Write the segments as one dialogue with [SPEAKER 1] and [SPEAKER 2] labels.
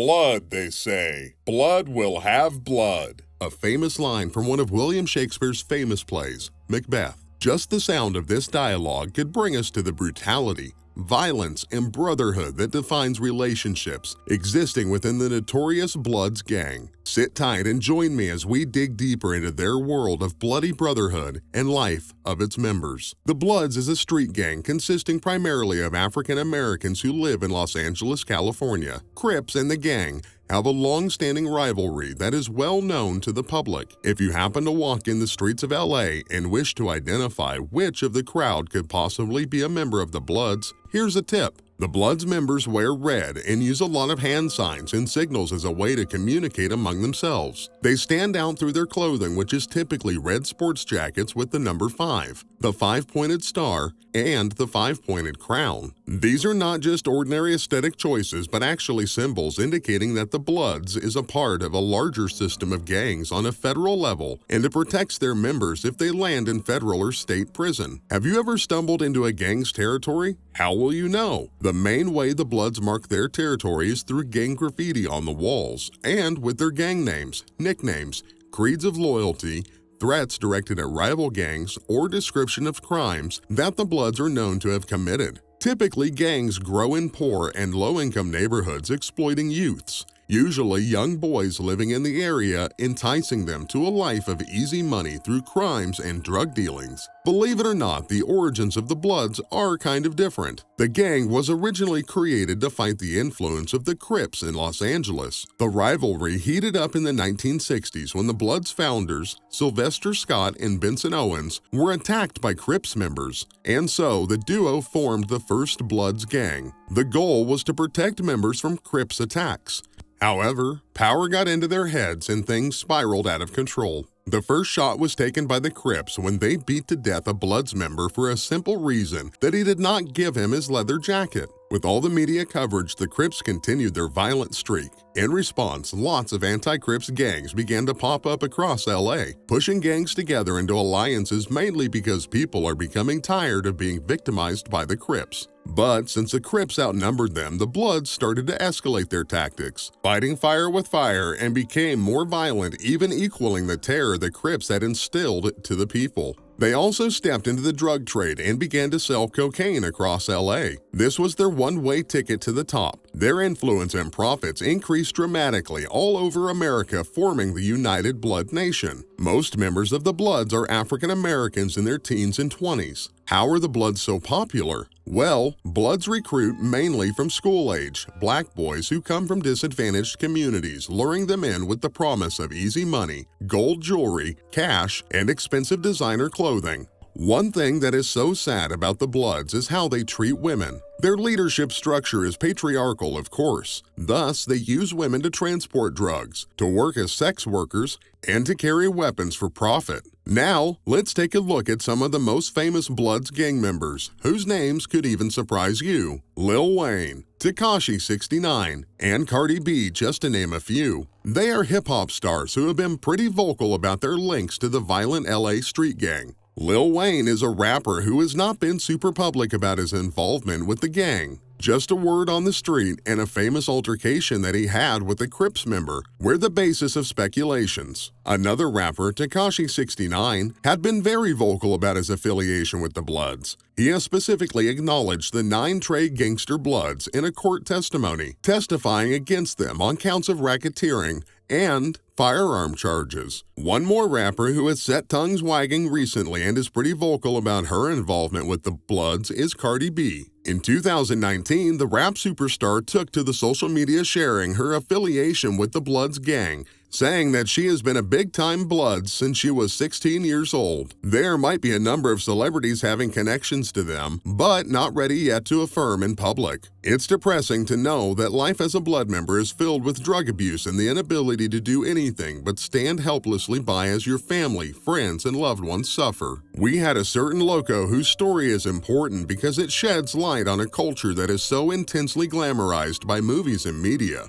[SPEAKER 1] Blood, they say. Blood will have blood. A famous line from one of William Shakespeare's famous plays, Macbeth. Just the sound of this dialogue could bring us to the brutality, violence, and brotherhood that defines relationships existing within the notorious Bloods gang. Sit tight and join me as we dig deeper into their world of bloody brotherhood and life of its members. The Bloods is a street gang consisting primarily of African Americans who live in Los Angeles, California. Crips and the gang have a long-standing rivalry that is well known to the public. If you happen to walk in the streets of LA and wish to identify which of the crowd could possibly be a member of the Bloods, here's a tip. The Bloods members wear red and use a lot of hand signs and signals as a way to communicate among themselves. They stand out through their clothing, which is typically red sports jackets with the number 5, the 5-pointed star, and the 5-pointed crown. These are not just ordinary aesthetic choices, but actually symbols indicating that the Bloods is a part of a larger system of gangs on a federal level, and it protects their members if they land in federal or state prison. Have you ever stumbled into a gang's territory? How will you know? The main way the Bloods mark their territory is through gang graffiti on the walls and with their gang names, nicknames, creeds of loyalty, threats directed at rival gangs, or description of crimes that the Bloods are known to have committed. Typically, gangs grow in poor and low-income neighborhoods exploiting youths, usually young boys living in the area, enticing them to a life of easy money through crimes and drug dealings. Believe it or not, the origins of the Bloods are kind of different. The gang was originally created to fight the influence of the Crips in Los Angeles. The rivalry heated up in the 1960s when the Bloods founders, Sylvester Scott and Benson Owens, were attacked by Crips members, and so the duo formed the first Bloods gang. The goal was to protect members from Crips attacks. However, power got into their heads and things spiraled out of control. The first shot was taken by the Crips when they beat to death a Bloods member for a simple reason that he did not give him his leather jacket. With all the media coverage, the Crips continued their violent streak. In response, lots of anti-Crips gangs began to pop up across LA, pushing gangs together into alliances mainly because people are becoming tired of being victimized by the Crips. But since the Crips outnumbered them, the Bloods started to escalate their tactics, fighting fire with fire, and became more violent, even equaling the terror the Crips had instilled to the people. They also stepped into the drug trade and began to sell cocaine across LA. This was their one-way ticket to the top. Their influence and profits increased dramatically all over America, forming the United Blood Nation. Most members of the Bloods are African Americans in their teens and 20s. How are the Bloods so popular? Well, Bloods recruit mainly from school-age black boys who come from disadvantaged communities, luring them in with the promise of easy money, gold jewelry, cash, and expensive designer clothing. One thing that is so sad about the Bloods is how they treat women. Their leadership structure is patriarchal, of course. Thus, they use women to transport drugs, to work as sex workers, and to carry weapons for profit. Now, let's take a look at some of the most famous Bloods gang members, whose names could even surprise you. Lil Wayne, Tekashi 69, and Cardi B, just to name a few. They are hip-hop stars who have been pretty vocal about their links to the violent LA street gang. Lil Wayne is a rapper who has not been super public about his involvement with the gang. Just a word on the street and a famous altercation that he had with a Crips member were the basis of speculations. Another rapper, Tekashi 69, had been very vocal about his affiliation with the Bloods. He has specifically acknowledged the 9 Trey gangster Bloods in a court testimony, testifying against them on counts of racketeering and firearm charges. One more rapper who has set tongues wagging recently and is pretty vocal about her involvement with the Bloods is Cardi B. In 2019, the rap superstar took to the social media sharing her affiliation with the Bloods gang, saying that she has been a big-time Blood since she was 16 years old. There might be a number of celebrities having connections to them, but not ready yet to affirm in public. It's depressing to know that life as a Blood member is filled with drug abuse and the inability to do anything but stand helplessly by as your family, friends, and loved ones suffer. We had a certain loco whose story is important because it sheds light on a culture that is so intensely glamorized by movies and media.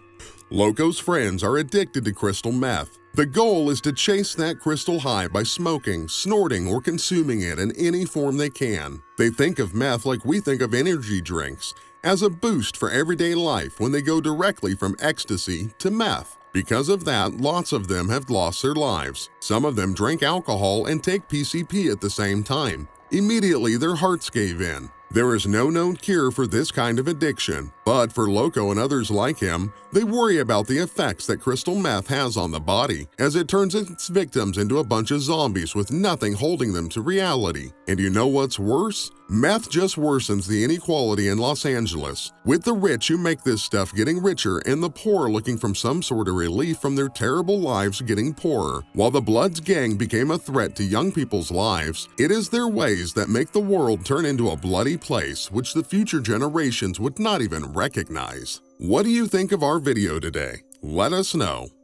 [SPEAKER 1] Loco's friends are addicted to crystal meth. The goal is to chase that crystal high by smoking, snorting, or consuming it in any form they can. They think of meth like we think of energy drinks, as a boost for everyday life when they go directly from ecstasy to meth. Because of that, lots of them have lost their lives. Some of them drink alcohol and take PCP at the same time. Immediately, their hearts gave in. There is no known cure for this kind of addiction, but for Loco and others like him, they worry about the effects that crystal meth has on the body, as it turns its victims into a bunch of zombies with nothing holding them to reality. And you know what's worse? Meth just worsens the inequality in Los Angeles, with the rich who make this stuff getting richer and the poor looking for some sort of relief from their terrible lives getting poorer. While the Bloods gang became a threat to young people's lives, it is their ways that make the world turn into a bloody place which the future generations would not even recognize. What do you think of our video today? Let us know.